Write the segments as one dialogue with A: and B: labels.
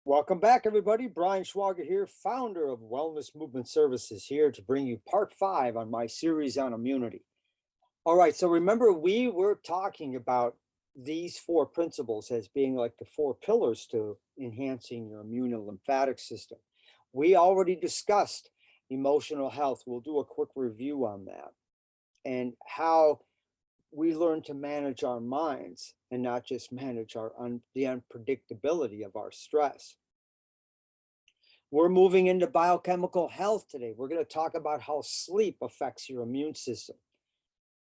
A: Welcome back, everybody. Brian Schwager here, founder of Wellness Movement Services, here to bring you part 5 on my series on immunity. All right, so remember, we were talking about these 4 principles as being like the 4 pillars to enhancing your immune and lymphatic system. We already discussed emotional health. We'll do a quick review on that and how we learn to manage our minds and not just manage the unpredictability of our stress. We're moving into biochemical health today. We're going to talk about how sleep affects your immune system.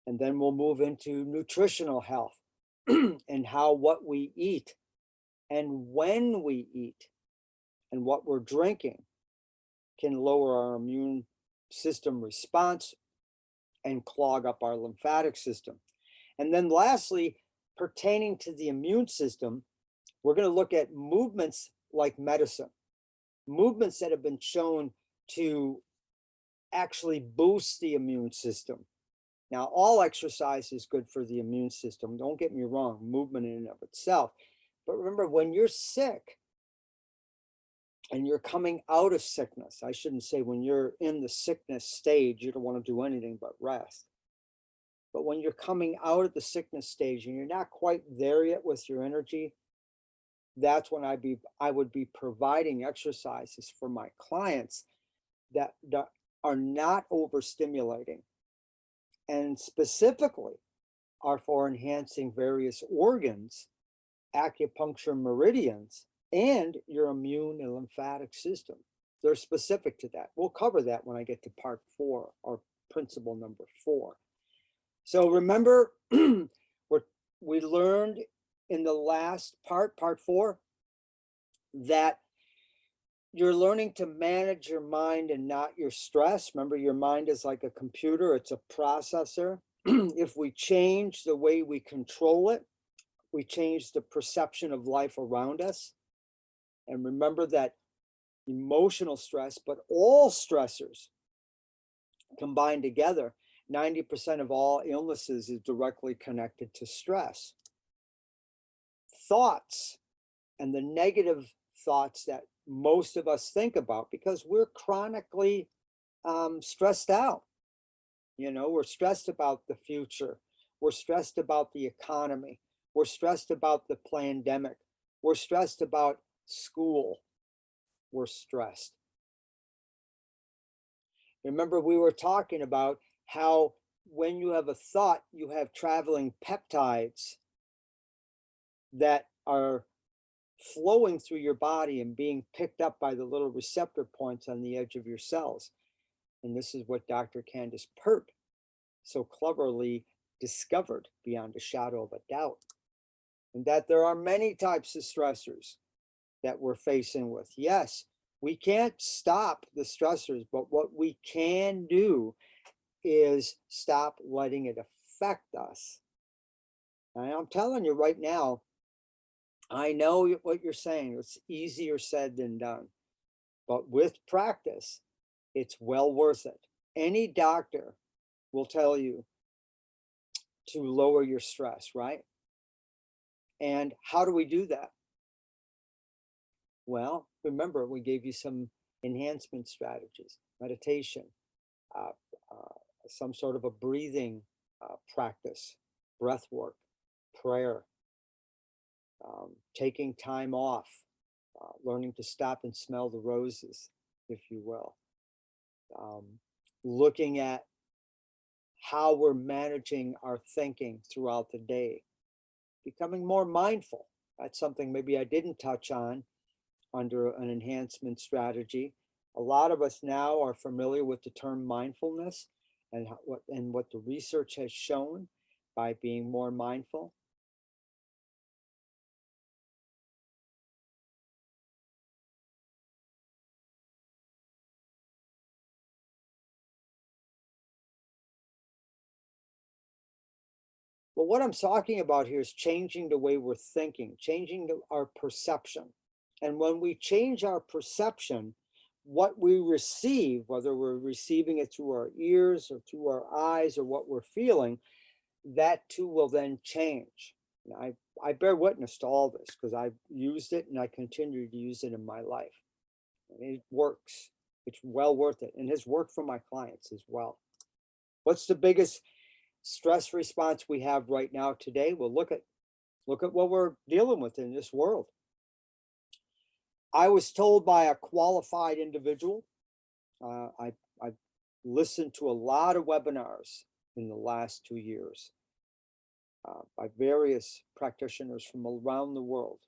A: And then we'll move into nutritional health and how what we eat and when we eat and what we're drinking can lower our immune system response and clog up our lymphatic system. And then lastly, pertaining to the immune system, we're going to look at movements like medicine, movements that have been shown to actually boost the immune system. Now, all exercise is good for the immune system. Don't get me wrong, movement in and of itself. But remember, when you're sick and you're coming out of sickness, I shouldn't say when you're in the sickness stage, you don't want to do anything but rest. But when you're coming out of the sickness stage and you're not quite there yet with your energy, that's when I would be providing exercises for my clients that are not overstimulating and specifically are for enhancing various organs, acupuncture meridians, and your immune and lymphatic system. They're specific to that. We'll cover that when I get to part 4 or principle number 4. So remember, we learned in the last part 4, that you're learning to manage your mind and not your stress. Remember, your mind is like a computer, it's a processor. If we change the way we control it, we change the perception of life around us. And remember that emotional stress, but all stressors combined together, 90% of all illnesses is directly connected to stress. Thoughts and the negative thoughts that most of us think about because we're chronically stressed out. You know, we're stressed about the future. We're stressed about the economy. We're stressed about the pandemic. We're stressed about school. We're stressed. Remember, we were talking about how when you have a thought, you have traveling peptides that are flowing through your body and being picked up by the little receptor points on the edge of your cells. And this is what Dr. Candace Pert so cleverly discovered beyond a shadow of a doubt. And that there are many types of stressors that we're facing with. Yes, we can't stop the stressors, but what we can do is stop letting it affect us. And I'm telling you right now, I know what you're saying. It's easier said than done. But with practice, it's well worth it. Any doctor will tell you to lower your stress, right? And how do we do that? Well, remember, we gave you some enhancement strategies, meditation, some sort of a breathing practice, breath work, prayer, taking time off, learning to stop and smell the roses, if you will, looking at how we're managing our thinking throughout the day, becoming more mindful. That's something maybe I didn't touch on under an enhancement strategy. A lot of us now are familiar with the term mindfulness and what the research has shown by being more mindful. But what I'm talking about here is changing the way we're thinking, changing our perception. And when we change our perception, what we receive, whether we're receiving it through our ears or through our eyes or what we're feeling, that too will then change. And I bear witness to all this because I've used it and I continue to use it in my life. And it works. It's well worth it and has worked for my clients as well. What's the biggest stress response we have right now today? Well, look at what we're dealing with in this world. I was told by a qualified individual, I've listened to a lot of webinars in the last 2 years by various practitioners from around the world,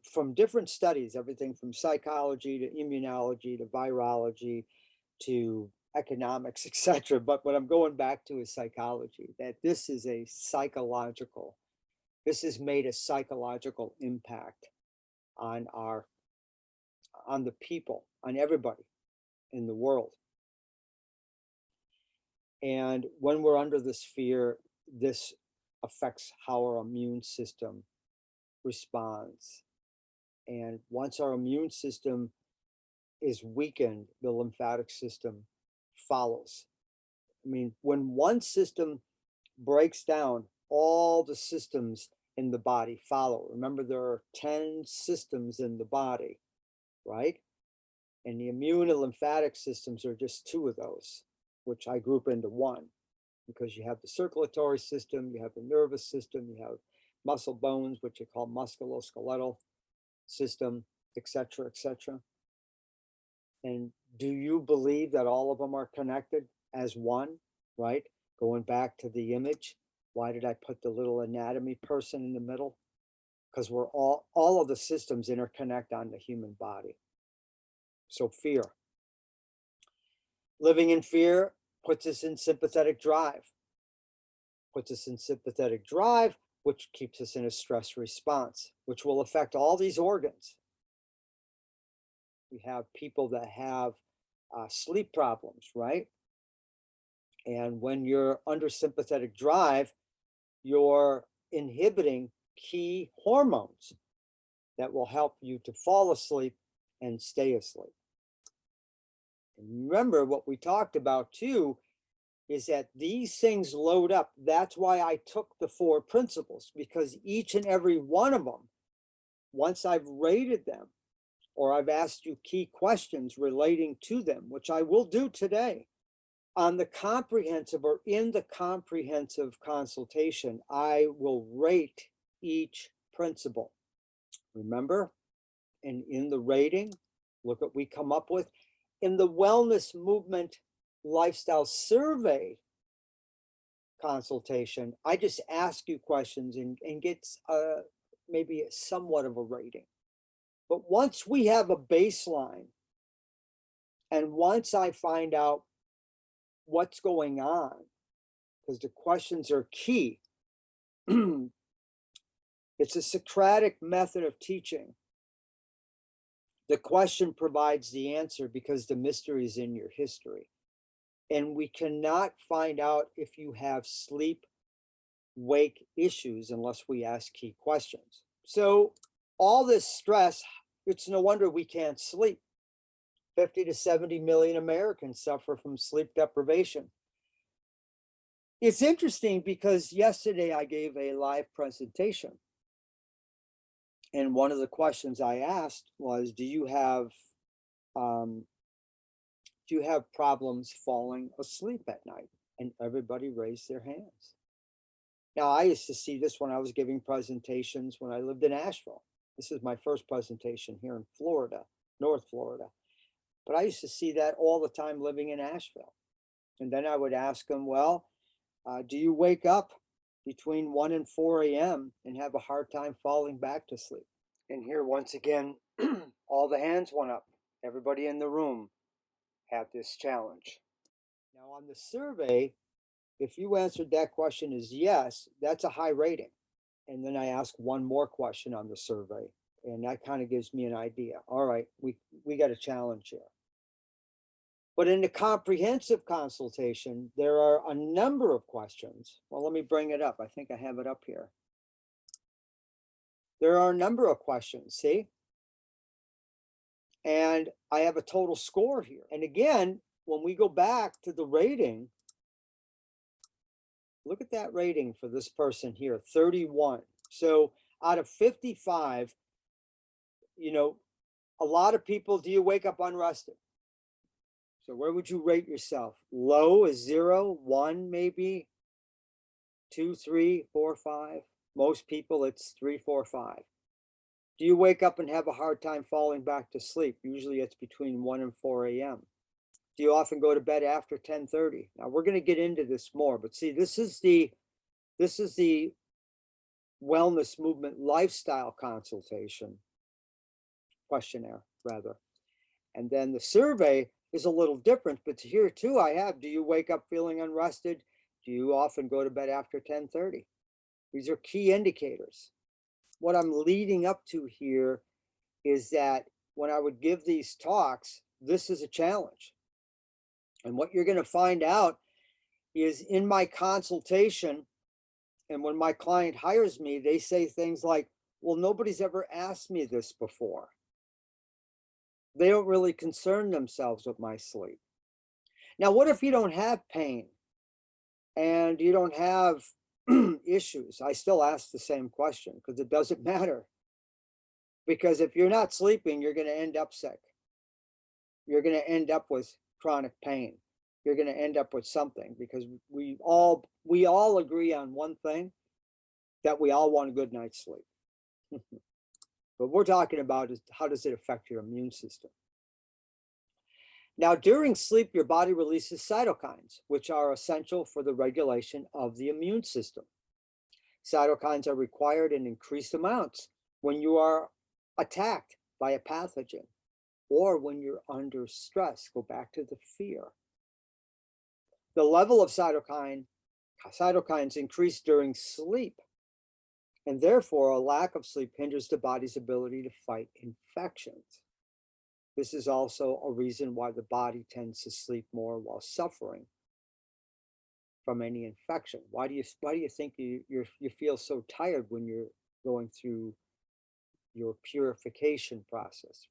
A: from different studies, everything from psychology to immunology to virology to economics, etc. But what I'm going back to is psychology, that this has made a psychological impact on the people, on everybody in the world. And when we're under this fear, this affects how our immune system responds. And once our immune system is weakened, the lymphatic system follows. I mean, when one system breaks down, all the systems in the body follow. Remember, there are 10 systems in the body, right? And the immune and lymphatic systems are just 2 of those, which I group into one, because you have the circulatory system, you have the nervous system, you have muscle bones, which you call musculoskeletal system, etc., etc. And do you believe that all of them are connected as one, right? Going back to the image, why did I put the little anatomy person in the middle? Because we're all of the systems interconnect on the human body. So fear. Living in fear puts us in sympathetic drive. Which keeps us in a stress response, which will affect all these organs. We have people that have sleep problems, right? And when you're under sympathetic drive, you're inhibiting key hormones that will help you to fall asleep and stay asleep. And remember, what we talked about too is that these things load up. That's why I took the 4 principles, because each and every one of them, once I've rated them or I've asked you key questions relating to them, which I will do today, on the comprehensive or in the comprehensive consultation, I will rate each principle. Remember? And in the rating, look what we come up with. In the Wellness Movement Lifestyle Survey consultation, I just ask you questions and get maybe somewhat of a rating. But once we have a baseline, and once I find out what's going on, because the questions are key, it's a Socratic method of teaching. The question provides the answer because the mystery is in your history. And we cannot find out if you have sleep-wake issues unless we ask key questions. So all this stress, it's no wonder we can't sleep. 50 to 70 million Americans suffer from sleep deprivation. It's interesting because yesterday I gave a live presentation. And one of the questions I asked was, do you have problems falling asleep at night? And everybody raised their hands. Now, I used to see this when I was giving presentations when I lived in Asheville. This is my first presentation here in Florida, North Florida. But I used to see that all the time living in Asheville. And then I would ask them, well, do you wake up between 1 and 4 a.m. and have a hard time falling back to sleep? And here, once again, all the hands went up. Everybody in the room had this challenge. Now, on the survey, if you answered that question as yes, that's a high rating. And then I ask one more question on the survey, and that kind of gives me an idea. All right, we got a challenge here. But in the comprehensive consultation, there are a number of questions. Well, let me bring it up. I think I have it up here. There are a number of questions, see? And I have a total score here. And again, when we go back to the rating, look at that rating for this person here, 31. So out of 55, you know, a lot of people, do you wake up unrested? So where would you rate yourself? Low is 0, 1 maybe, 2, 3, 4, 5. Most people it's 3, 4, 5. Do you wake up and have a hard time falling back to sleep? Usually it's between 1 and 4 a.m. Do you often go to bed after 10:30? Now we're going to get into this more, but see, this is the wellness movement lifestyle consultation questionnaire rather. And then the survey is a little different, but here too I have, do you wake up feeling unrested? Do you often go to bed after 10:30? These are key indicators. What I'm leading up to here is that when I would give these talks, this is a challenge. And what you're going to find out is in my consultation, and when my client hires me, they say things like, well, nobody's ever asked me this before. They don't really concern themselves with my sleep. Now, what if you don't have pain and you don't have issues? I still ask the same question because it doesn't matter. Because if you're not sleeping, you're going to end up sick. You're going to end up with chronic pain. You're going to end up with something because we all agree on one thing, that we all want a good night's sleep. What we're talking about is how does it affect your immune system? Now, during sleep, your body releases cytokines, which are essential for the regulation of the immune system. Cytokines are required in increased amounts when you are attacked by a pathogen or when you're under stress. Go back to the fear. The level of cytokines increase during sleep, and therefore a lack of sleep hinders the body's ability to fight infections. This is also a reason why the body tends to sleep more while suffering from any infection. Why do you think you feel so tired when you're going through your purification process?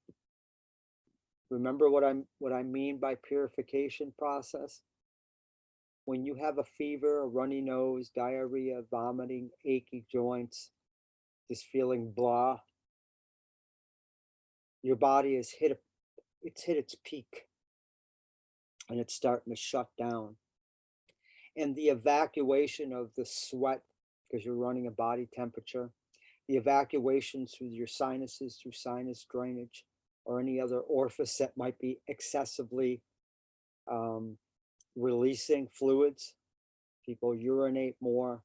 A: Remember what I mean by purification process? When you have a fever, a runny nose, diarrhea, vomiting, achy joints, just feeling blah, your body has hit its peak and it's starting to shut down. And the evacuation of the sweat, because you're running a body temperature, the evacuation through your sinuses, through sinus drainage, or any other orifice that might be excessively releasing fluids. People urinate more,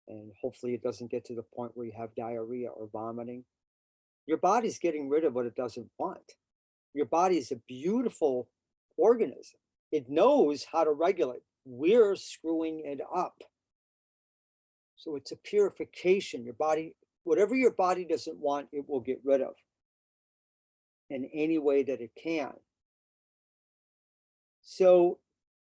A: and hopefully it doesn't get to the point where you have diarrhea or vomiting. Your body's getting rid of what it doesn't want. Your body is a beautiful organism. It knows how to regulate. We're screwing it up. So it's a purification. Your body, whatever your body doesn't want, it will get rid of in any way that it can. So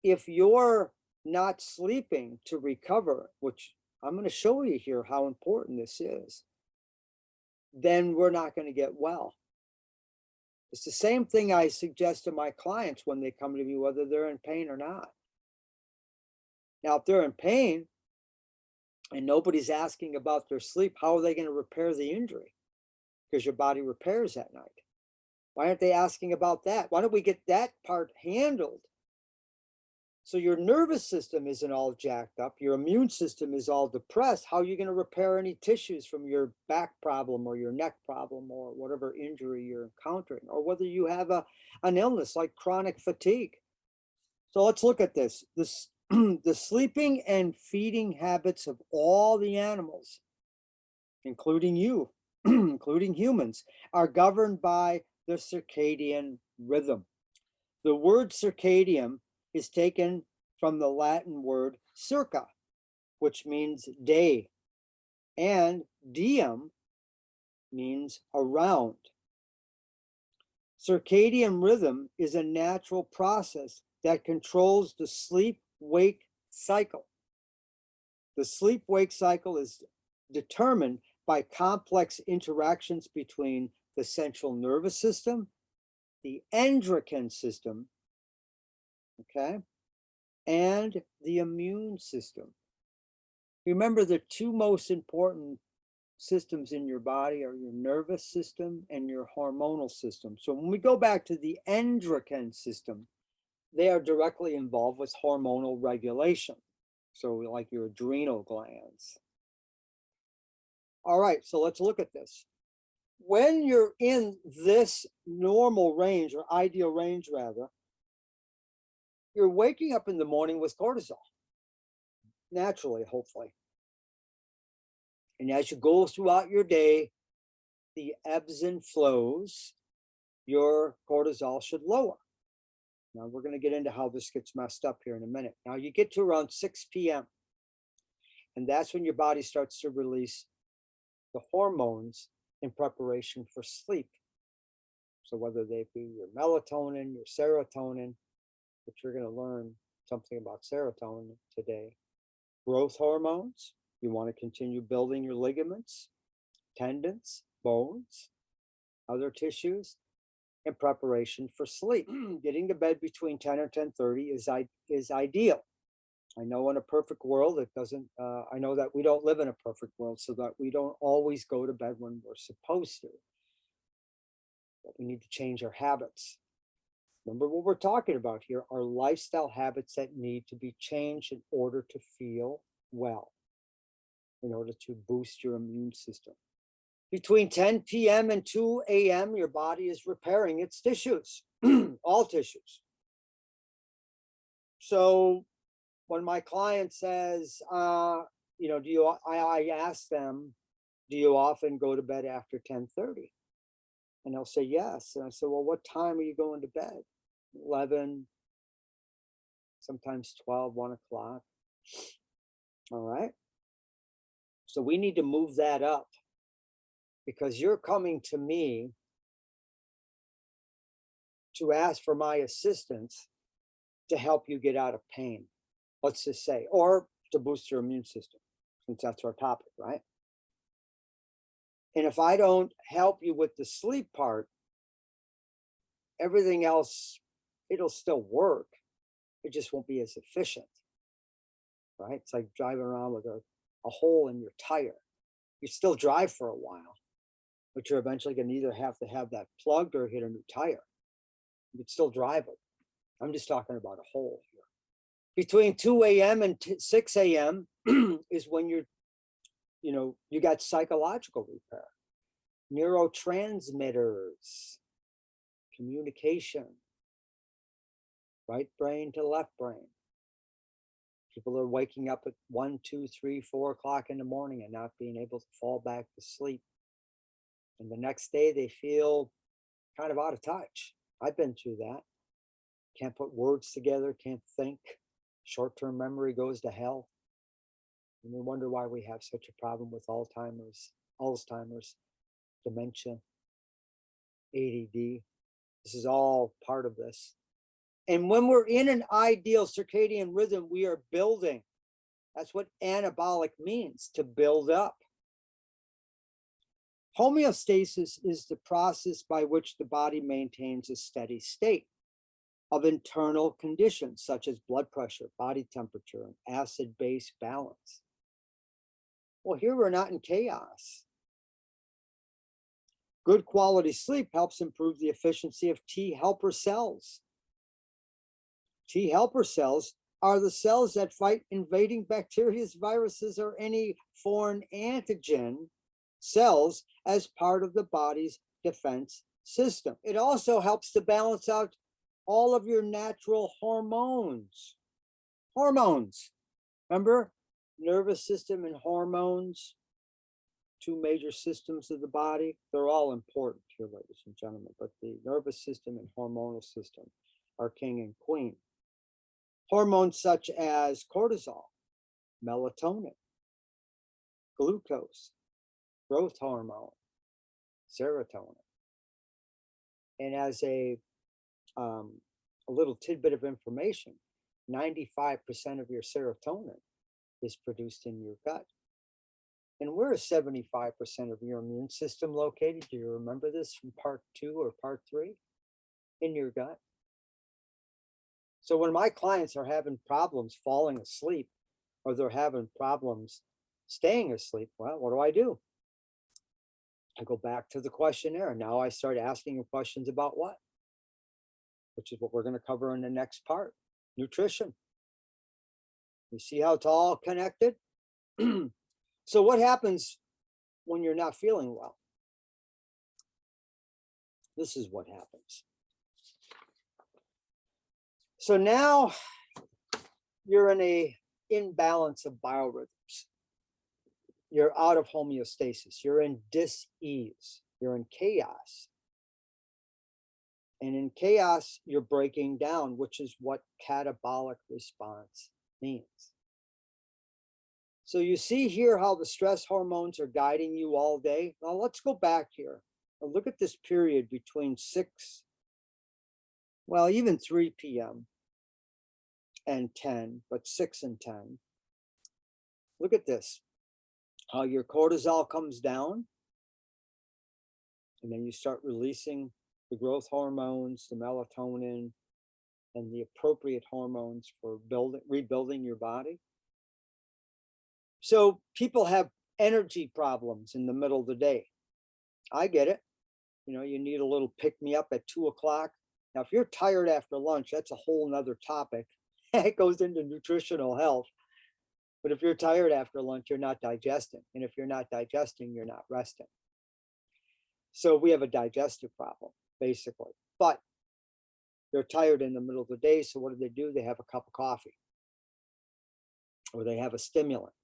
A: if you're not sleeping to recover, which I'm going to show you here how important this is, then we're not going to get well. It's the same thing I suggest to my clients when they come to me, whether they're in pain or not. Now, if they're in pain and nobody's asking about their sleep, how are they going to repair the injury? Because your body repairs at night. Why aren't they asking about that? Why don't we get that part handled? So your nervous system isn't all jacked up. Your immune system is all depressed. How are you going to repair any tissues from your back problem or your neck problem or whatever injury you're encountering, or whether you have an illness like chronic fatigue? So let's look at this. The sleeping and feeding habits of all the animals, including you, including humans, are governed by the circadian rhythm. The word circadian is taken from the Latin word circa, which means day, and diem means around. Circadian rhythm is a natural process that controls the sleep-wake cycle. The sleep-wake cycle is determined by complex interactions between the central nervous system, the endocrine system, okay, and the immune system. Remember, the two most important systems in your body are your nervous system and your hormonal system. So when we go back to the endocrine system, they are directly involved with hormonal regulation. So like your adrenal glands. All right, so let's look at this. When you're in this normal range, or ideal range rather, you're waking up in the morning with cortisol, naturally, hopefully. And as you go throughout your day, the ebbs and flows, your cortisol should lower. Now, we're going to get into how this gets messed up here in a minute. Now, you get to around 6 p.m., and that's when your body starts to release the hormones in preparation for sleep. So whether they be your melatonin, your serotonin, which you're going to learn something about serotonin today, growth hormones, you want to continue building your ligaments, tendons, bones, other tissues, in preparation for sleep. Getting to bed between 10 or 10:30 is ideal. I know in a perfect world, it doesn't, I know that we don't live in a perfect world, so that we don't always go to bed when we're supposed to. But we need to change our habits. Remember what we're talking about here are lifestyle habits that need to be changed in order to feel well, in order to boost your immune system. Between 10 p.m. and 2 a.m., your body is repairing its tissues, all tissues. So when my client says, I ask them, do you often go to bed after 10:30? And they'll say yes. And I say, well, what time are you going to bed? 11, sometimes 12, 1 o'clock. All right. So we need to move that up, because you're coming to me to ask for my assistance to help you get out of pain, let's just say, or to boost your immune system, since that's our topic, right? And if I don't help you with the sleep part, everything else, it'll still work. It just won't be as efficient, right? It's like driving around with a hole in your tire. You still drive for a while, but you're eventually going to either have to have that plugged or hit a new tire. You could still drive it. I'm just talking about a hole here. Between 2 a.m. and 6 a.m. is when you got psychological repair, neurotransmitters, communication, right brain to left brain. People are waking up at 1, 2, 3, 4 o'clock in the morning and not being able to fall back to sleep. And the next day they feel kind of out of touch. I've been through that. Can't put words together, can't think. Short-term memory goes to hell. And we wonder why we have such a problem with Alzheimer's, dementia, ADD. This is all part of this. And when we're in an ideal circadian rhythm, we are building. That's what anabolic means, to build up. Homeostasis is the process by which the body maintains a steady state of internal conditions such as blood pressure, body temperature, and acid-base balance. Well, here we're not in chaos. Good quality sleep helps improve the efficiency of T helper cells. T helper cells are the cells that fight invading bacteria, viruses, or any foreign antigen cells as part of the body's defense system. It also helps to balance out all of your natural hormones. Hormones, remember? Nervous system and hormones, two major systems of the body. They're all important here, ladies and gentlemen, but the nervous system and hormonal system are king and queen. Hormones such as cortisol, melatonin, glucose, growth hormone, serotonin. And as a little tidbit of information, 95% of your serotonin is produced in your gut. And where is 75% of your immune system located? Do you remember this from part 2 or part 3? In your gut. So when my clients are having problems falling asleep, or they're having problems staying asleep, well, what do? I go back to the questionnaire. Now I start asking you questions about what? Which is what we're going to cover in the next part, nutrition. You see how it's all connected? So what happens when you're not feeling well? This is what happens. So now you're in a imbalance of biorhythms. You're out of homeostasis. You're in dis-ease. You're in chaos. And in chaos, you're breaking down, which is what catabolic response means. So you see here how the stress hormones are guiding you all day. Now let's go back here and look at this period between 6, well, even 3 p.m. and 10, but 6 and 10. Look at this, how your cortisol comes down, and then you start releasing the growth hormones, the melatonin, and the appropriate hormones for rebuilding your body. So people have energy problems in the middle of the day. I get it. You know, you need a little pick-me-up at 2 o'clock. Now, if you're tired after lunch, that's a whole nother topic. It goes into nutritional health. But if you're tired after lunch, you're not digesting. And if you're not digesting, you're not resting. So we have a digestive problem, basically. But they're tired in the middle of the day. So what do? They have a cup of coffee. Or they have a stimulant.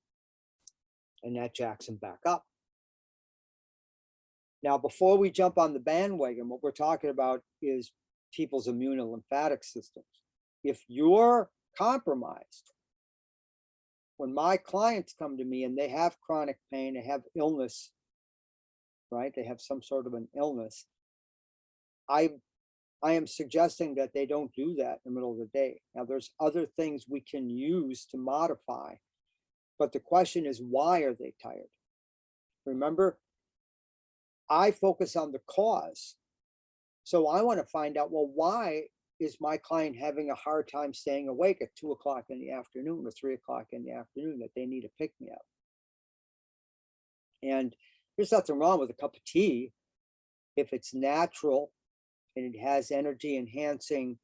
A: And that jacks them back up. Now, before we jump on the bandwagon, what we're talking about is people's immune and lymphatic systems. If you're compromised, when my clients come to me and they have chronic pain, they have illness, right? They have some sort of an illness. I am suggesting that they don't do that in the middle of the day. Now, there's other things we can use to modify, but the question is, why are they tired? Remember, I focus on the cause. So I want to find out, well, why is my client having a hard time staying awake at 2 o'clock in the afternoon or 3 o'clock in the afternoon, that they need a pick-me-up? And there's nothing wrong with a cup of tea if it's natural and it has energy enhancing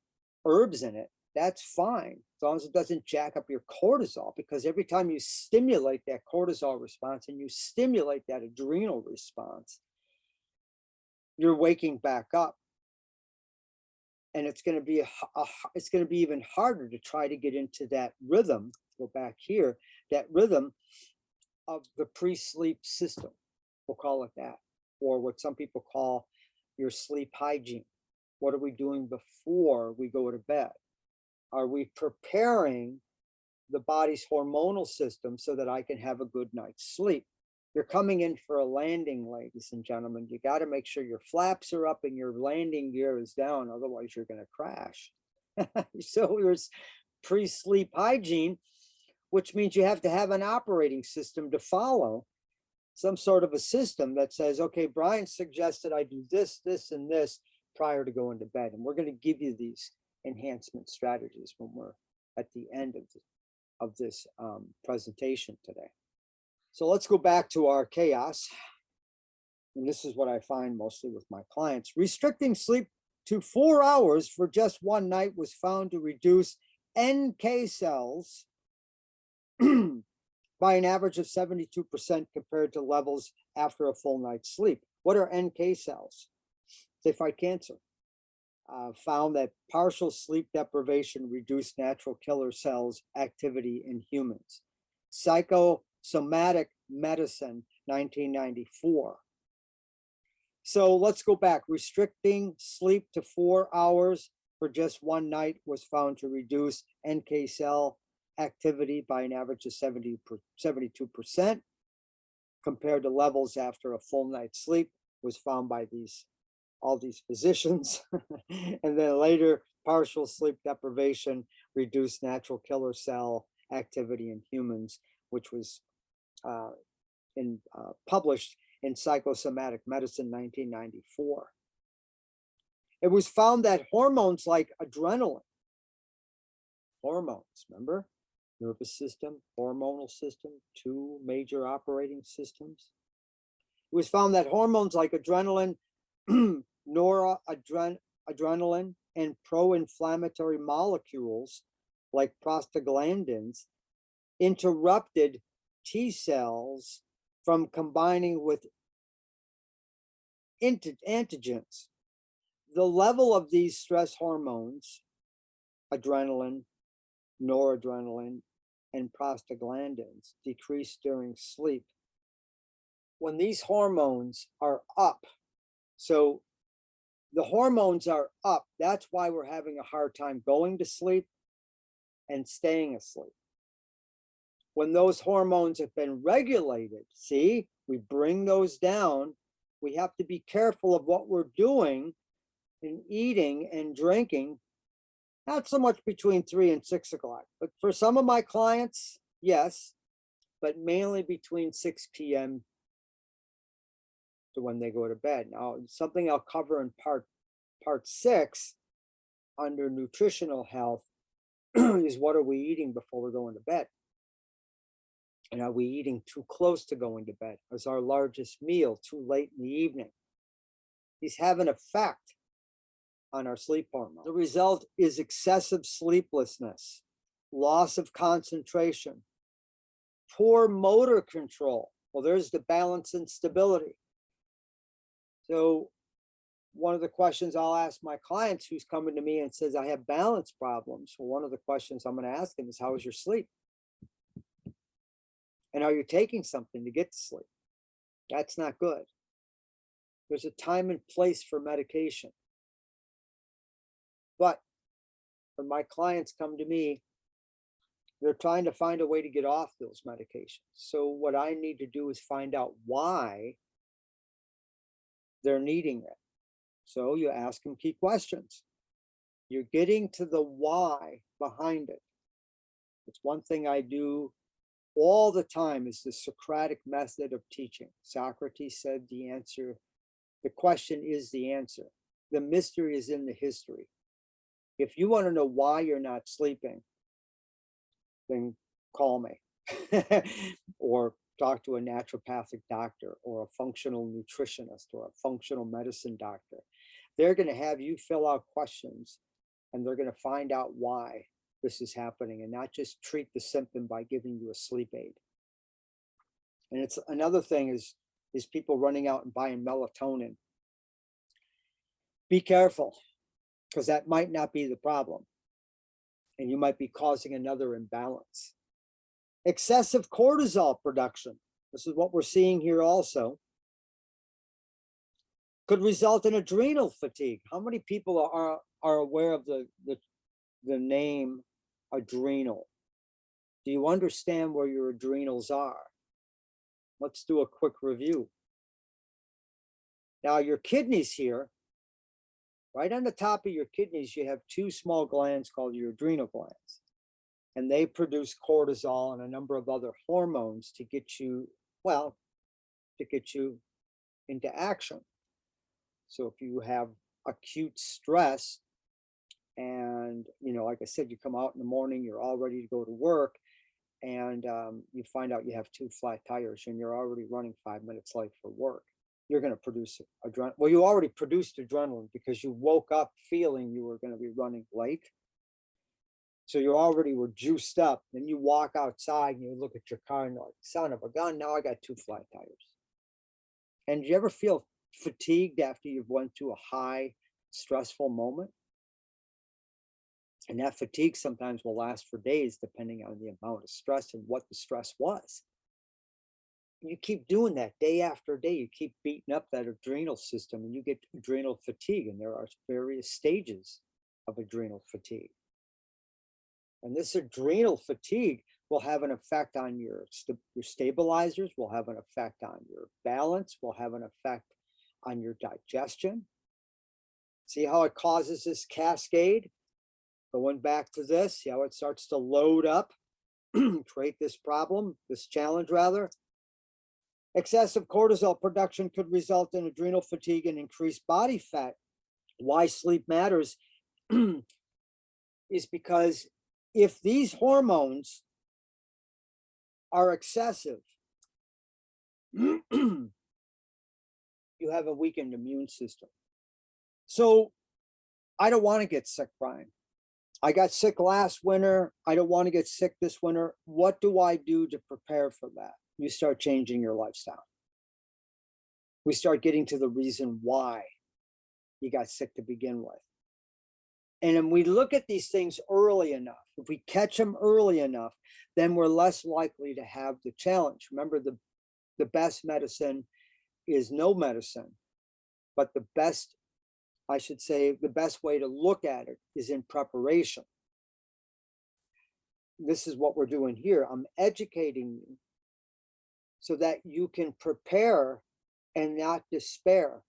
A: herbs in it. That's fine, as long as it doesn't jack up your cortisol, because every time you stimulate that cortisol response and you stimulate that adrenal response, you're waking back up. And it's going to be it's going to be even harder to try to get into that rhythm. Go back here, that rhythm of the pre-sleep system. We'll call it that, or what some people call your sleep hygiene. What are we doing before we go to bed? Are we preparing the body's hormonal system so that I can have a good night's sleep? You're coming in for a landing, ladies and gentlemen. You got to make sure your flaps are up and your landing gear is down. Otherwise, you're going to crash. So there's pre-sleep hygiene, which means you have to have an operating system to follow, some sort of a system that says, okay, Brian suggested I do this, this, and this prior to going to bed. And we're going to give you these enhancement strategies when we're at the end of this presentation today. So let's go back to our chaos. And this is what I find mostly with my clients. Restricting sleep to 4 hours for just one night was found to reduce NK cells by an average of 72% compared to levels after a full night's sleep. What are NK cells? They fight cancer. Found that partial sleep deprivation reduced natural killer cells activity in humans. Psychosomatic Medicine, 1994. So let's go back. Restricting sleep to 4 hours for just one night was found to reduce NK cell activity by an average of 72% compared to levels after a full night's sleep, was found by all these physicians. And then later, partial sleep deprivation reduced natural killer cell activity in humans, which was published in Psychosomatic Medicine, 1994. It was found that hormones like adrenaline, hormones, remember? Nervous system, hormonal system, two major operating systems. It was found that hormones like adrenaline, noradrenaline, and pro-inflammatory molecules like prostaglandins interrupted T cells from combining with antigens. The level of these stress hormones, adrenaline, noradrenaline, and prostaglandins, decreased during sleep. When these hormones are up, so the hormones are up, that's why we're having a hard time going to sleep and staying asleep. When those hormones have been regulated, see, we bring those down. We have to be careful of what we're doing in eating and drinking, not so much between 3 and 6 o'clock, but for some of my clients, yes, but mainly between 6 p.m. to when they go to bed. Now, something I'll cover in part 6 under nutritional health is what are we eating before we're going to bed? And are we eating too close to going to bed? Is our largest meal too late in the evening? These have an effect on our sleep hormone. The result is excessive sleeplessness, loss of concentration, poor motor control. Well, there's the balance and stability. So one of the questions I'll ask my clients who's coming to me and says, I have balance problems. Well, one of the questions I'm going to ask them is, how is your sleep? And are you taking something to get to sleep? That's not good. There's a time and place for medication. But when my clients come to me, they're trying to find a way to get off those medications. So what I need to do is find out why they're needing it. So you ask them key questions. You're getting to the why behind it. It's one thing I do all the time is the Socratic method of teaching. Socrates said the question is the answer. The mystery is in the history. If you want to know why you're not sleeping, then call me or talk to a naturopathic doctor or a functional nutritionist or a functional medicine doctor. They're going to have you fill out questions and they're going to find out why this is happening and not just treat the symptom by giving you a sleep aid. And it's another thing is people running out and buying melatonin. Be careful, because that might not be the problem. And you might be causing another imbalance. Excessive cortisol production. This is what we're seeing here also. Could result in adrenal fatigue. How many people are aware of the name adrenal? Do you understand where your adrenals are? Let's do a quick review. Now, your kidneys here, right on the top of your kidneys, you have two small glands called your adrenal glands. And they produce cortisol and a number of other hormones to get you, well, to get you into action. So if you have acute stress and, like I said, you come out in the morning, you're all ready to go to work, and you find out you have two flat tires and you're already running 5 minutes late for work, you're going to produce adrenaline. Well, you already produced adrenaline because you woke up feeling you were going to be running late. So you already were juiced up. Then you walk outside and you look at your car and you're like, son of a gun, now I got two flat tires. And do you ever feel fatigued after you've went through a high stressful moment? And that fatigue sometimes will last for days, depending on the amount of stress and what the stress was. You keep doing that day after day. You keep beating up that adrenal system and you get adrenal fatigue. And there are various stages of adrenal fatigue. And this adrenal fatigue will have an effect on your stabilizers, will have an effect on your balance, will have an effect on your digestion. See how it causes this cascade? Going back to this, see how it starts to load up, create this problem, this challenge rather. Excessive cortisol production could result in adrenal fatigue and increased body fat. Why sleep matters is because if these hormones are excessive, you have a weakened immune system. So I don't want to get sick, Brian. I got sick last winter. I don't want to get sick this winter. What do I do to prepare for that? You start changing your lifestyle. We start getting to the reason why you got sick to begin with. And if we look at these things early enough, if we catch them early enough, then we're less likely to have the challenge. Remember, the best medicine is no medicine, but the best, I should say, the best way to look at it is in preparation. This is what we're doing here. I'm educating you so that you can prepare and not despair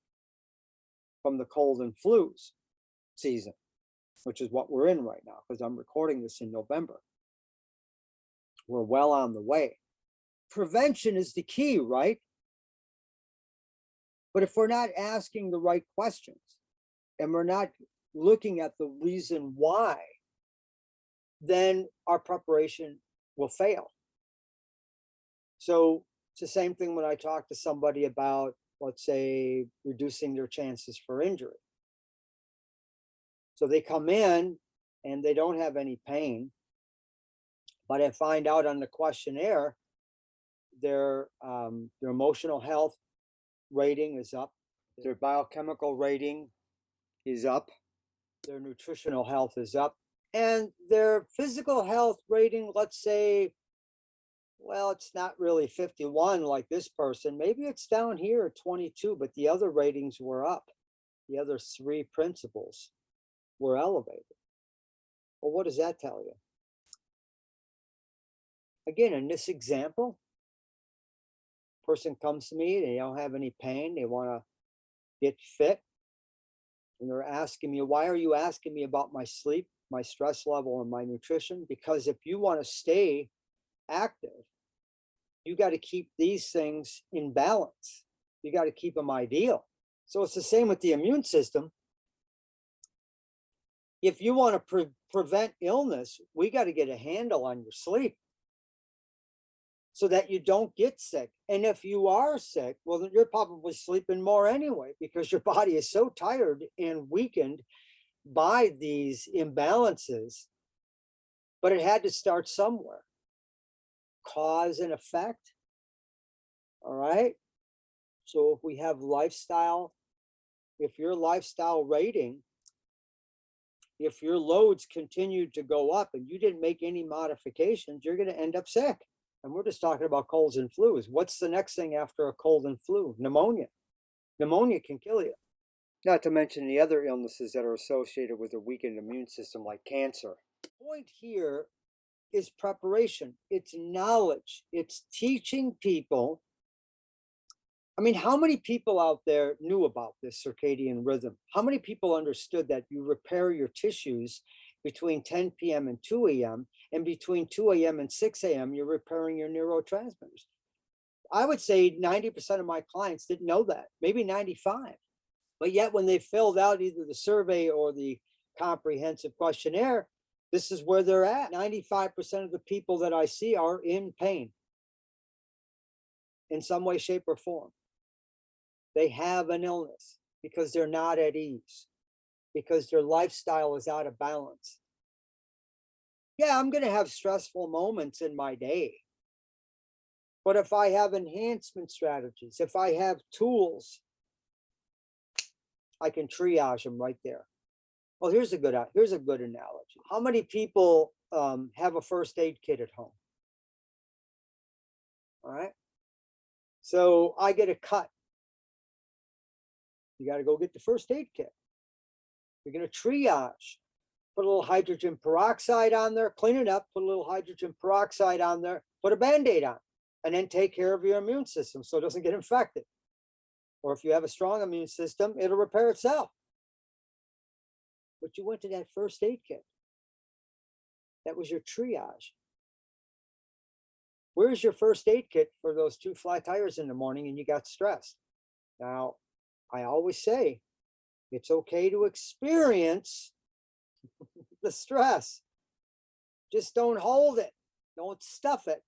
A: from the cold and flus season, which is what we're in right now, because I'm recording this in November. We're well on the way. Prevention is the key, right? But if we're not asking the right questions and we're not looking at the reason why, then our preparation will fail. So it's the same thing when I talk to somebody about, let's say, reducing their chances for injury. So they come in and they don't have any pain, but I find out on the questionnaire, their emotional health rating is up, their biochemical rating is up, their nutritional health is up, and their physical health rating, let's say, well, it's not really 51 like this person. Maybe it's down here at 22, but the other ratings were up. The other three principles were elevated. Well, what does that tell you? Again, in this example, person comes to me, they don't have any pain, they want to get fit, and they're asking me, why are you asking me about my sleep, my stress level, and my nutrition? Because if you want to stay active, you got to keep these things in balance. You got to keep them ideal. So it's the same with the immune system. If you want to prevent illness, we got to get a handle on your sleep so that you don't get sick. And if you are sick, well, then you're probably sleeping more anyway, because your body is so tired and weakened by these imbalances. But it had to start somewhere. Cause and effect. All right. So if we have lifestyle, if your lifestyle rating, if your loads continue to go up and you didn't make any modifications, you're going to end up sick. And we're just talking about colds and flus. What's the next thing after a cold and flu? Pneumonia. Pneumonia can kill you. Not to mention the other illnesses that are associated with a weakened immune system, like cancer. The point here is preparation. It's knowledge. It's teaching people. I mean, how many people out there knew about this circadian rhythm? How many people understood that you repair your tissues between 10 p.m. and 2 a.m., and between 2 a.m. and 6 a.m., you're repairing your neurotransmitters? I would say 90% of my clients didn't know that, maybe 95. But yet when they filled out either the survey or the comprehensive questionnaire, this is where they're at. 95% of the people that I see are in pain in some way, shape, or form. They have an illness because they're not at ease, because their lifestyle is out of balance. Yeah, I'm going to have stressful moments in my day. But if I have enhancement strategies, if I have tools, I can triage them right there. Well, here's a good analogy. How many people have a first aid kit at home? All right. So I get a cut. You got to go get the first aid kit. You're going to triage. Put a little hydrogen peroxide on there, clean it up, put a little hydrogen peroxide on there, put a Band-Aid on, and then take care of your immune system so it doesn't get infected. Or if you have a strong immune system, it'll repair itself. But you went to that first aid kit. That was your triage. Where's your first aid kit for those 2 flat tires in the morning and you got stressed? Now, I always say, it's okay to experience the stress. Just don't hold it. Don't stuff it.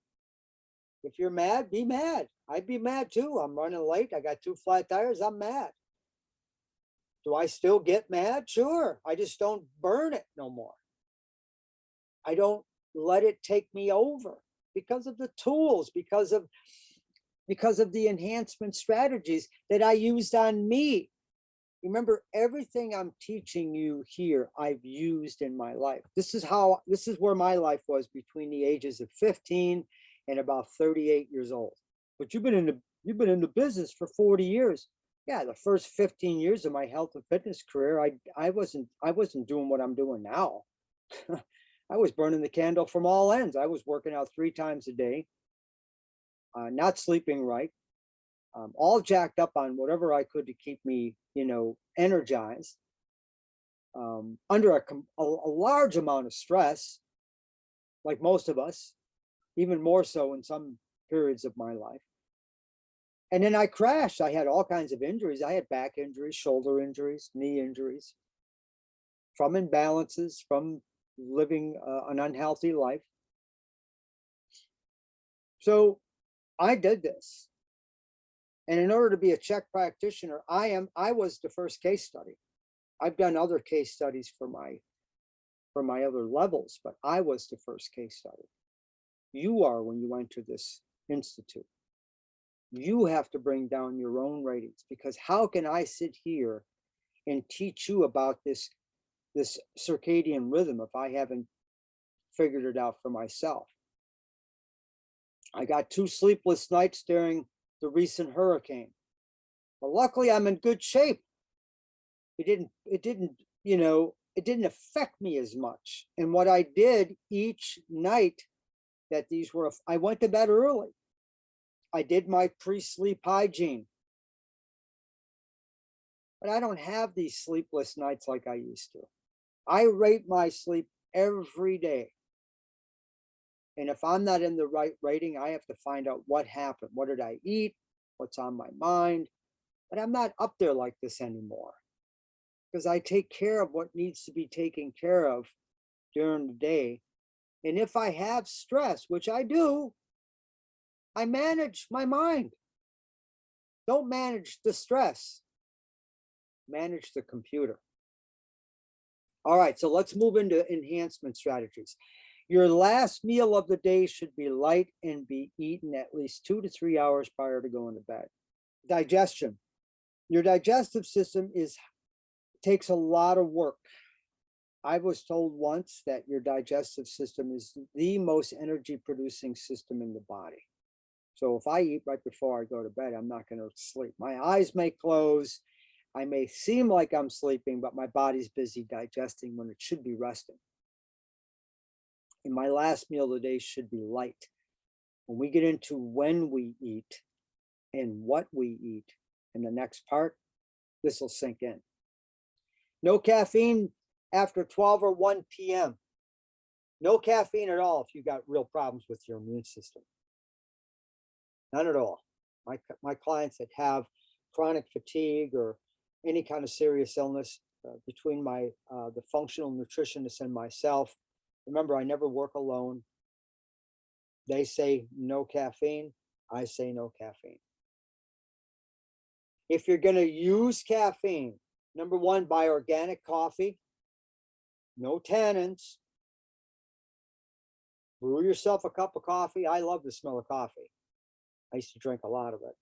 A: If you're mad, be mad. I'd be mad too. I'm running late. I got 2 flat tires. I'm mad. Do I still get mad? Sure. I just don't burn it no more. I don't let it take me over because of the tools, because of the enhancement strategies that I used on me. Remember, everything I'm teaching you here, I've used in my life. This is where my life was between the ages of 15 and about 38 years old. But you've been in the business for 40 years. Yeah, the first 15 years of my health and fitness career, I wasn't doing what I'm doing now. I was burning the candle from all ends. I was working out 3 times a day, not sleeping right, all jacked up on whatever I could to keep me, energized, under a large amount of stress, like most of us, even more so in some periods of my life. And then I crashed. I had all kinds of injuries. I had back injuries, shoulder injuries, knee injuries from imbalances, from living an unhealthy life. So I did this. And in order to be a Czech practitioner, I was the first case study. I've done other case studies for my other levels, but I was the first case study. You are when you enter this institute. You have to bring down your own ratings, because how can I sit here and teach you about this circadian rhythm if I haven't figured it out for myself? I got 2 sleepless nights during the recent hurricane, but luckily I'm in good shape. It didn't affect me as much. And what I did each night that I went to bed early. I did my pre-sleep hygiene. But I don't have these sleepless nights like I used to. I rate my sleep every day. And if I'm not in the right rating, I have to find out what happened. What did I eat? What's on my mind? But I'm not up there like this anymore, because I take care of what needs to be taken care of during the day. And if I have stress, which I do, I manage my mind. Don't manage the stress, manage the computer. All right, so let's move into enhancement strategies. Your last meal of the day should be light and be eaten at least 2 to 3 hours prior to going to bed. Digestion. Your digestive system takes a lot of work. I was told once that your digestive system is the most energy producing system in the body. So if I eat right before I go to bed, I'm not going to sleep. My eyes may close. I may seem like I'm sleeping, but my body's busy digesting when it should be resting. And my last meal of the day should be light. When we get into when we eat and what we eat in the next part, this will sink in. No caffeine after 12 or 1 p.m. No caffeine at all if you got real problems with your immune system. None at all. My clients that have chronic fatigue or any kind of serious illness, between the functional nutritionist and myself, remember, I never work alone. They say no caffeine. I say no caffeine. If you're going to use caffeine, number 1, buy organic coffee, no tannins. Brew yourself a cup of coffee. I love the smell of coffee. I used to drink a lot of it.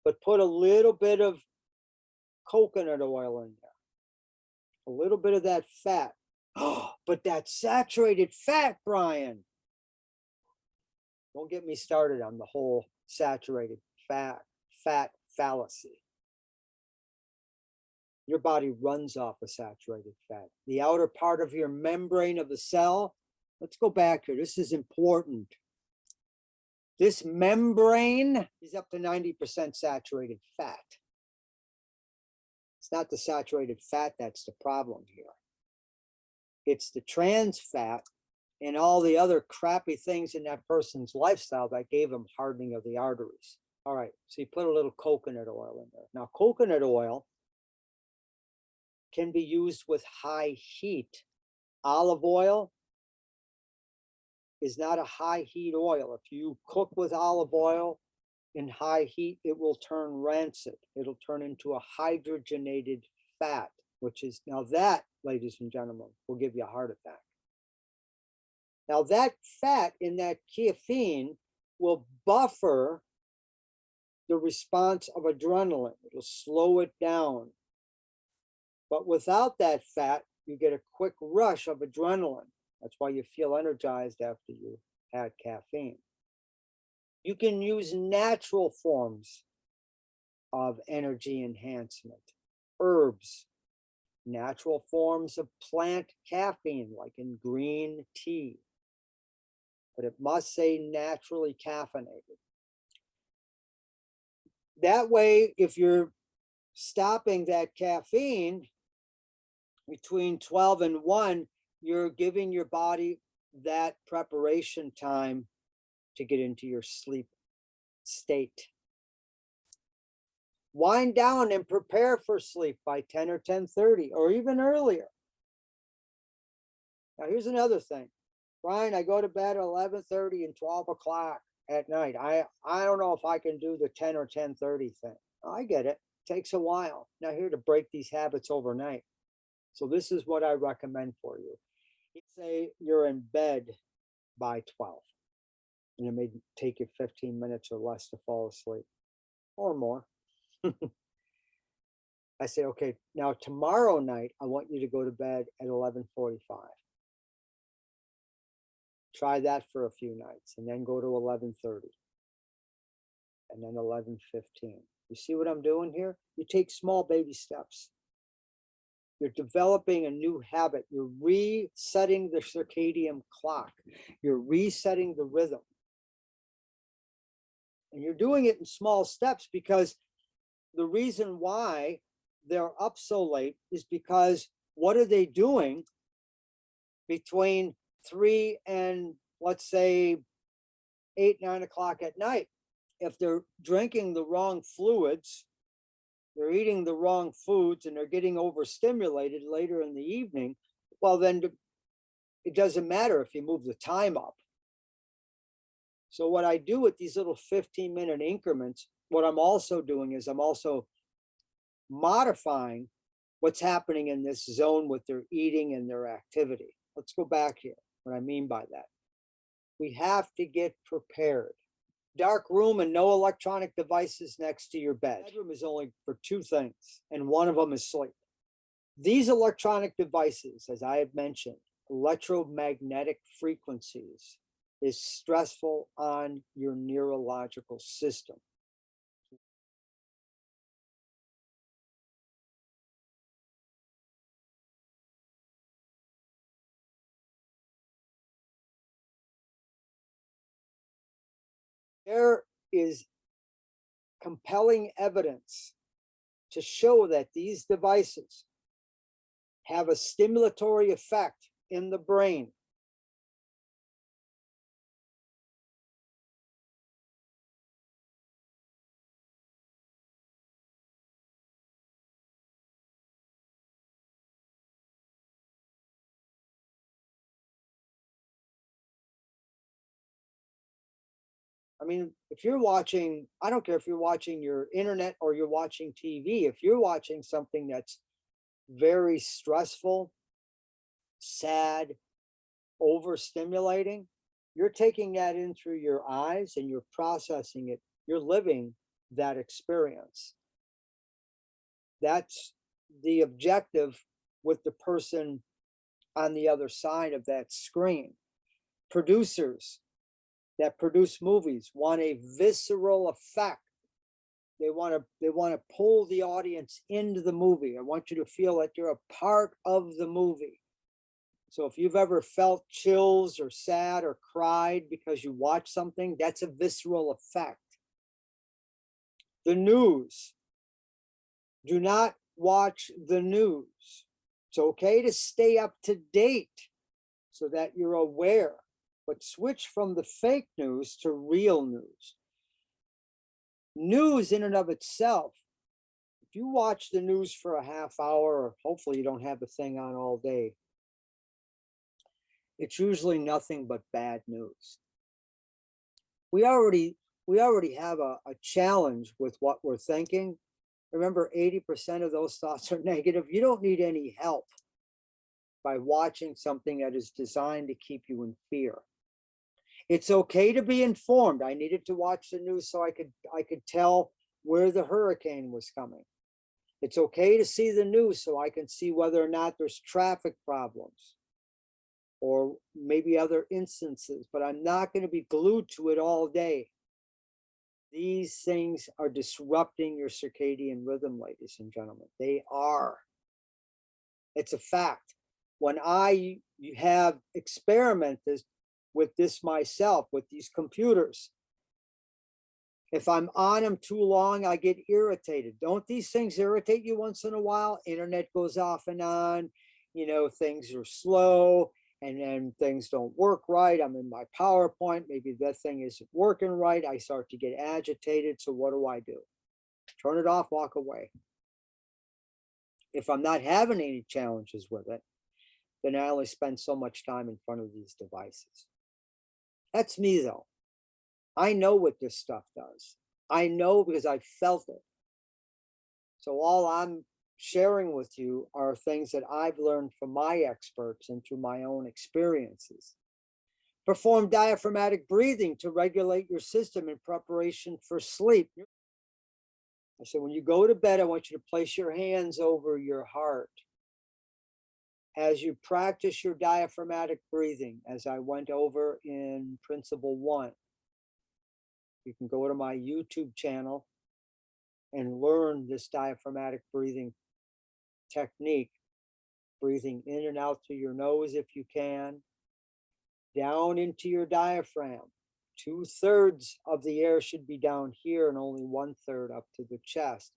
A: But put a little bit of coconut oil in there, a little bit of that fat. Oh, but that saturated fat, Brian. Don't get me started on the whole saturated fat fallacy. Your body runs off of saturated fat. The outer part of your membrane of the cell, let's go back here. This is important. This membrane is up to 90% saturated fat. It's not the saturated fat that's the problem here. It's the trans fat and all the other crappy things in that person's lifestyle that gave them hardening of the arteries. All right, so you put a little coconut oil in there. Now, coconut oil can be used with high heat. Olive oil, is not a high heat oil. If you cook with olive oil in high heat, it will turn rancid. It'll turn into a hydrogenated fat, which is, now that, ladies and gentlemen, will give you a heart attack. Now that fat in that caffeine will buffer the response of adrenaline. It'll slow it down. But without that fat, you get a quick rush of adrenaline. That's why you feel energized after you had caffeine. You can use natural forms of energy enhancement, herbs, natural forms of plant caffeine, like in green tea, but it must say naturally caffeinated. That way, if you're stopping that caffeine between 12 and 1, you're giving your body that preparation time to get into your sleep state. Wind down and prepare for sleep by 10 or 10:30 or even earlier. Now, here's another thing. Brian, I go to bed at 11:30 and 12 o'clock at night. I don't know if I can do the 10 or 10:30 thing. I get it. It takes a while. Not here to break these habits overnight. So this is what I recommend for you. Say you're in bed by 12, and it may take you 15 minutes or less to fall asleep, or more. I say, okay, now tomorrow night, I want you to go to bed at 11:45. Try that for a few nights, and then go to 11:30, and then 11:15. You see what I'm doing here? You take small baby steps. You're developing a new habit. You're resetting the circadian clock. You're resetting the rhythm. And you're doing it in small steps, because the reason why they're up so late is because what are they doing between 3 and, let's say, 8, 9 o'clock at night? If they're drinking the wrong fluids, they're eating the wrong foods, and they're getting overstimulated later in the evening, well, then it doesn't matter if you move the time up. So what I do with these little 15-minute increments, what I'm also doing is I'm also modifying what's happening in this zone with their eating and their activity. Let's go back here. What I mean by that, we have to get prepared. Dark room and no electronic devices next to your bed. Bedroom is only for 2 things, and one of them is sleep. These electronic devices, as I had mentioned, electromagnetic frequencies, is stressful on your neurological system. There is compelling evidence to show that these devices have a stimulatory effect in the brain. I mean, if you're watching, I don't care if you're watching your internet or you're watching TV, if you're watching something that's very stressful, sad, overstimulating, you're taking that in through your eyes and you're processing it. You're living that experience. That's the objective with the person on the other side of that screen. Producers that produce movies want a visceral effect. They want to pull the audience into the movie. I want you to feel like you're a part of the movie. So if you've ever felt chills or sad or cried because you watched something, that's a visceral effect. The news. Do not watch the news. It's okay to stay up to date so that you're aware, but switch from the fake news to real news. News in and of itself, if you watch the news for a half hour, or hopefully you don't have the thing on all day, it's usually nothing but bad news. We already have a challenge with what we're thinking. Remember, 80% of those thoughts are negative. You don't need any help by watching something that is designed to keep you in fear. It's okay to be informed. I needed to watch the news so I could tell where the hurricane was coming. It's okay to see the news so I can see whether or not there's traffic problems or maybe other instances, but I'm not going to be glued to it all day. These things are disrupting your circadian rhythm, ladies and gentlemen. They are. It's a fact. When I have experimented with this myself, with these computers, if I'm on them too long, I get irritated. Don't these things irritate you once in a while? Internet goes off and on, things are slow, and then things don't work right. I'm in my PowerPoint, maybe that thing isn't working right. I start to get agitated. So what do? Turn it off, walk away. If I'm not having any challenges with it, then I only spend so much time in front of these devices. That's me, though. I know what this stuff does. I know because I felt it. So all I'm sharing with you are things that I've learned from my experts and through my own experiences. Perform diaphragmatic breathing to regulate your system in preparation for sleep. I said, when you go to bed, I want you to place your hands over your heart. As you practice your diaphragmatic breathing, as I went over in Principle 1, you can go to my YouTube channel and learn this diaphragmatic breathing technique, breathing in and out through your nose if you can, down into your diaphragm. 2/3 of the air should be down here and only 1/3 up to the chest.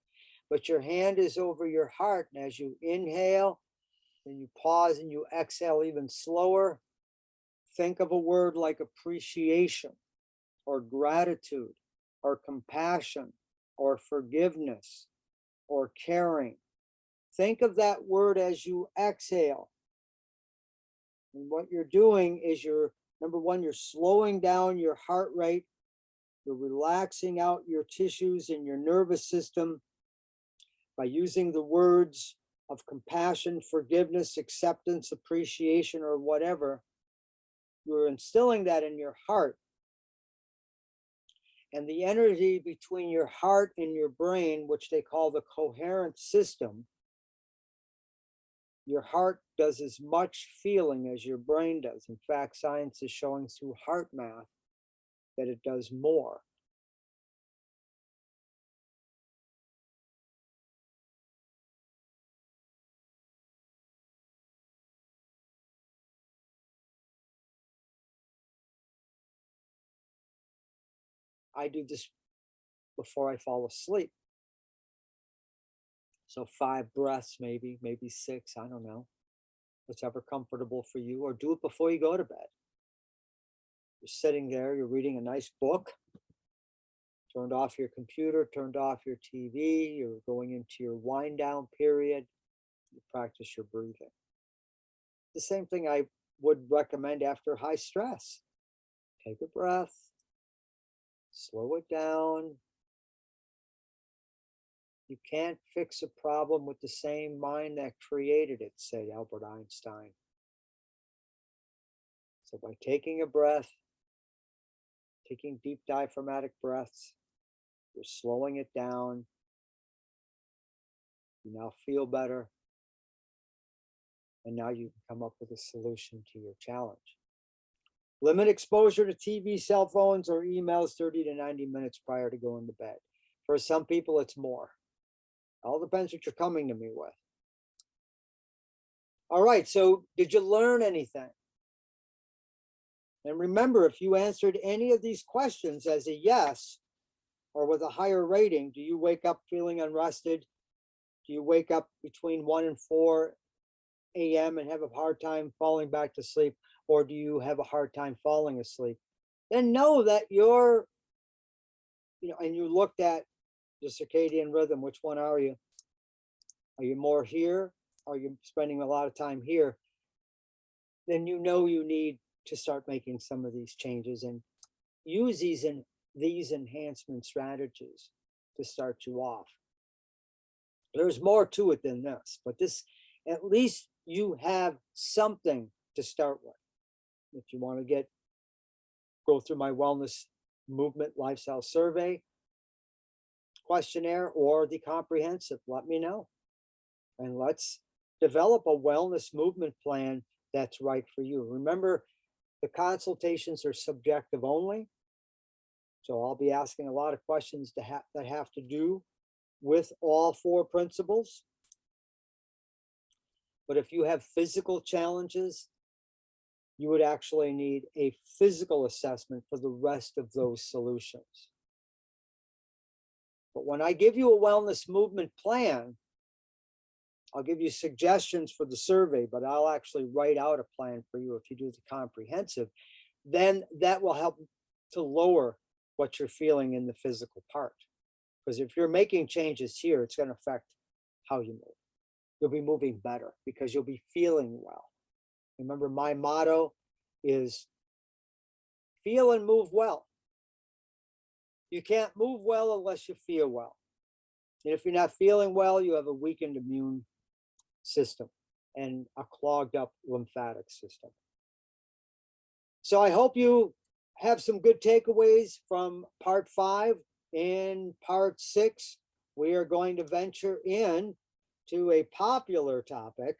A: But your hand is over your heart, and as you inhale, then you pause and you exhale even slower. Think of a word like appreciation or gratitude or compassion or forgiveness or caring. Think of that word as you exhale. And what you're doing is number one, you're slowing down your heart rate. You're relaxing out your tissues and your nervous system by using the words of compassion, forgiveness, acceptance, appreciation, or whatever. You're instilling that in your heart. And the energy between your heart and your brain, which they call the coherent system, your heart does as much feeling as your brain does. In fact, science is showing through heart math that it does more. I do this before I fall asleep. So 5 breaths, maybe 6, I don't know. Whatever comfortable for you, or do it before you go to bed. You're sitting there, you're reading a nice book, turned off your computer, turned off your TV, you're going into your wind down period, you practice your breathing. The same thing I would recommend after high stress. Take a breath, slow it down. You can't fix a problem with the same mind that created it, said Albert Einstein. So by taking a breath, taking deep diaphragmatic breaths, you're slowing it down. You now feel better. And now you can come up with a solution to your challenge. Limit exposure to TV, cell phones, or emails 30 to 90 minutes prior to going to bed. For some people, it's more. All depends what you're coming to me with. All right, so did you learn anything? And remember, if you answered any of these questions as a yes, or with a higher rating, do you wake up feeling unrested? Do you wake up between 1 and 4 a.m. and have a hard time falling back to sleep? Or do you have a hard time falling asleep? Then know that you're, and you looked at the circadian rhythm. Which one are you? Are you more here? Are you spending a lot of time here? then you know you need to start making some of these changes and use these enhancement strategies to start you off. There's more to it than this, but this, at least you have something to start with. If you want to go through my wellness movement lifestyle survey questionnaire or the comprehensive, let me know. And let's develop a wellness movement plan that's right for you. Remember, the consultations are subjective only. So I'll be asking a lot of questions that have to do with all 4 principles. But if you have physical challenges, you would actually need a physical assessment for the rest of those solutions. But when I give you a wellness movement plan, I'll give you suggestions for the survey, but I'll actually write out a plan for you if you do the comprehensive. Then that will help to lower what you're feeling in the physical part. Because if you're making changes here, it's going to affect how you move. You'll be moving better because you'll be feeling well. Remember, my motto is feel and move well. You can't move well unless you feel well. And if you're not feeling well, you have a weakened immune system and a clogged up lymphatic system. So I hope you have some good takeaways from part 5. In part 6, we are going to venture in to a popular topic,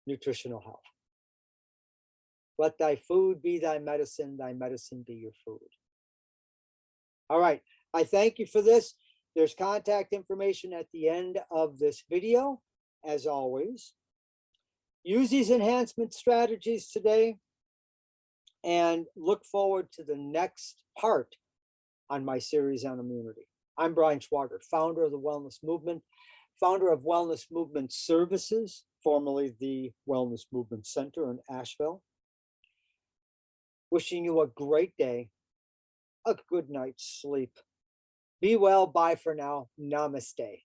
A: nutritional health. Let thy food be thy medicine be your food. All right, I thank you for this. There's contact information at the end of this video, as always. Use these enhancement strategies today and look forward to the next part on my series on immunity. I'm Brian Schwager, founder of the Wellness Movement, founder of Wellness Movement Services, formerly the Wellness Movement Center in Asheville. Wishing you a great day, a good night's sleep. Be well, bye for now, namaste.